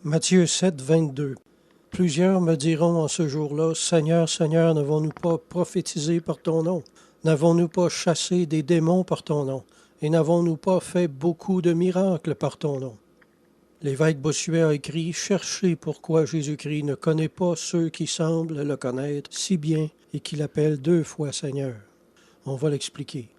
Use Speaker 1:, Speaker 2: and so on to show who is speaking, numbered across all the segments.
Speaker 1: Matthieu 7, 22. Plusieurs me diront en ce jour-là, Seigneur, Seigneur, n'avons-nous pas prophétisé par ton nom? N'avons-nous pas chassé des démons par ton nom? Et n'avons-nous pas fait beaucoup de miracles par ton nom? L'évêque Bossuet a écrit, cherchez pourquoi Jésus-Christ ne connaît pas ceux qui semblent le connaître si bien et qu'il appelle 2 fois Seigneur. On va l'expliquer.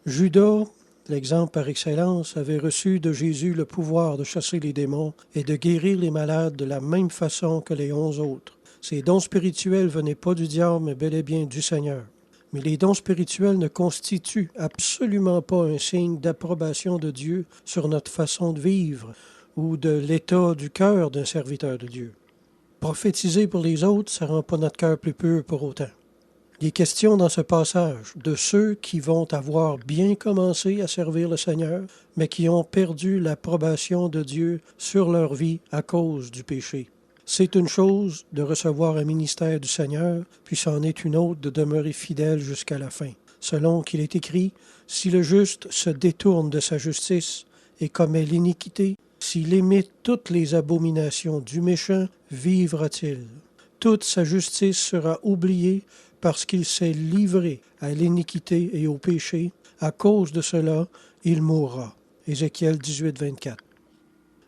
Speaker 1: Judas, l'exemple par excellence, avait reçu de Jésus le pouvoir de chasser les démons et de guérir les malades de la même façon que les 11 autres. Ces dons spirituels venaient pas du diable, mais bel et bien du Seigneur. Mais les dons spirituels ne constituent absolument pas un signe d'approbation de Dieu sur notre façon de vivre ou de l'état du cœur d'un serviteur de Dieu. Prophétiser pour les autres, ça ne rend pas notre cœur plus pur pour autant. Il est question dans ce passage de ceux qui vont avoir bien commencé à servir le Seigneur, mais qui ont perdu l'approbation de Dieu sur leur vie à cause du péché. C'est une chose de recevoir un ministère du Seigneur, puis c'en est une autre de demeurer fidèle jusqu'à la fin. Selon qu'il est écrit, si le juste se détourne de sa justice et commet l'iniquité, s'il imite toutes les abominations du méchant, vivra-t-il. Toute sa justice sera oubliée parce qu'il s'est livré à l'iniquité et au péché. À cause de cela, il mourra. Ézéchiel 18, 24.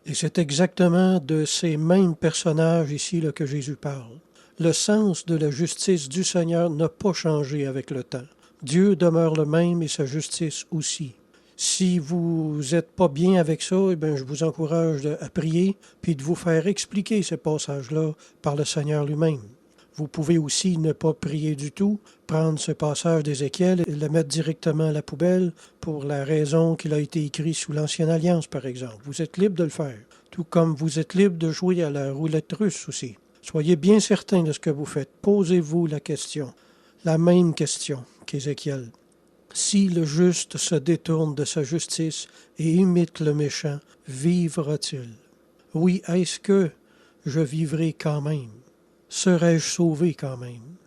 Speaker 1: Et c'est exactement de ces mêmes personnages ici là, que Jésus parle. Le sens de la justice du Seigneur n'a pas changé avec le temps. Dieu demeure le même et sa justice aussi. Si vous n'êtes pas bien avec ça, je vous encourage à prier puis de vous faire expliquer ces passages-là par le Seigneur lui-même. Vous pouvez aussi ne pas prier du tout, prendre ce passage d'Ézéchiel et le mettre directement à la poubelle pour la raison qu'il a été écrit sous l'Ancienne Alliance, par exemple. Vous êtes libre de le faire, tout comme vous êtes libre de jouer à la roulette russe aussi. Soyez bien certain de ce que vous faites. Posez-vous la question, la même question qu'Ézéchiel. Si le juste se détourne de sa justice et imite le méchant, vivra-t-il? Oui, est-ce que je vivrai quand même? Serais-je sauvé quand même?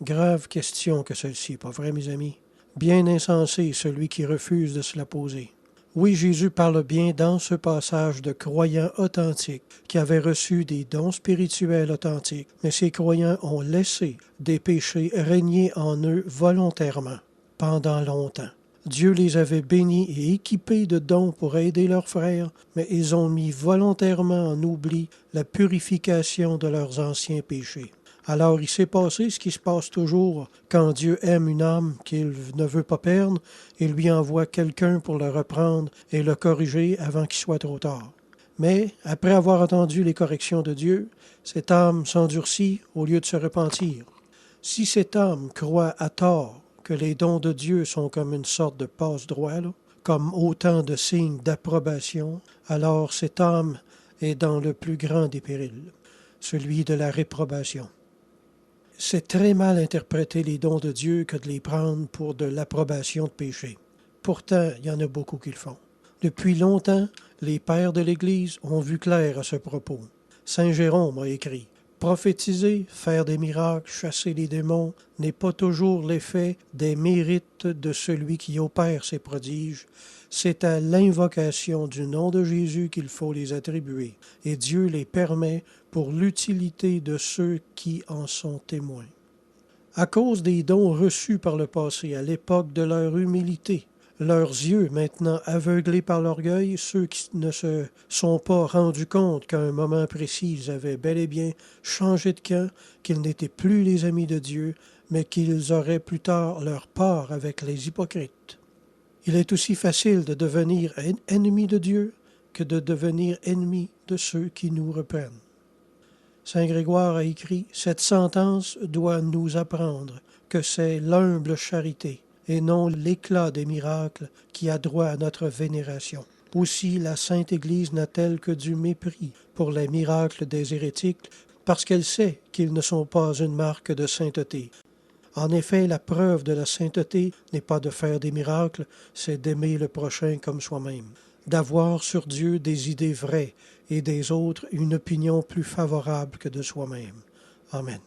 Speaker 1: Grave question que celle-ci, pas vrai, mes amis? Bien insensé celui qui refuse de se la poser. Oui, Jésus parle bien dans ce passage de croyants authentiques qui avaient reçu des dons spirituels authentiques, mais ces croyants ont laissé des péchés régner en eux volontairement pendant longtemps. Dieu les avait bénis et équipés de dons pour aider leurs frères, mais ils ont mis volontairement en oubli la purification de leurs anciens péchés. Alors il s'est passé ce qui se passe toujours quand Dieu aime une âme qu'il ne veut pas perdre et lui envoie quelqu'un pour le reprendre et le corriger avant qu'il soit trop tard. Mais après avoir entendu les corrections de Dieu, cette âme s'endurcit au lieu de se repentir. Si cette âme croit à tort que les dons de Dieu sont comme une sorte de passe-droit, comme autant de signes d'approbation, alors cette âme est dans le plus grand des périls, celui de la réprobation. C'est très mal interpréter les dons de Dieu que de les prendre pour de l'approbation de péché. Pourtant, il y en a beaucoup qui le font. Depuis longtemps, les pères de l'Église ont vu clair à ce propos. Saint Jérôme a écrit « Prophétiser, faire des miracles, chasser les démons n'est pas toujours l'effet des mérites de celui qui opère ces prodiges. C'est à l'invocation du nom de Jésus qu'il faut les attribuer, et Dieu les permet pour l'utilité de ceux qui en sont témoins. » À cause des dons reçus par le passé, à l'époque de leur humilité, leurs yeux maintenant aveuglés par l'orgueil, ceux qui ne se sont pas rendus compte qu'à un moment précis, ils avaient bel et bien changé de camp, qu'ils n'étaient plus les amis de Dieu, mais qu'ils auraient plus tard leur part avec les hypocrites. Il est aussi facile de devenir ennemi de Dieu que de devenir ennemi de ceux qui nous reprennent. Saint Grégoire a écrit « Cette sentence doit nous apprendre que c'est l'humble charité et non l'éclat des miracles qui a droit à notre vénération. Aussi la Sainte Église n'a-t-elle que du mépris pour les miracles des hérétiques parce qu'elle sait qu'ils ne sont pas une marque de sainteté. En effet, la preuve de la sainteté n'est pas de faire des miracles, c'est d'aimer le prochain comme soi-même, d'avoir sur Dieu des idées vraies et des autres une opinion plus favorable que de soi-même. Amen.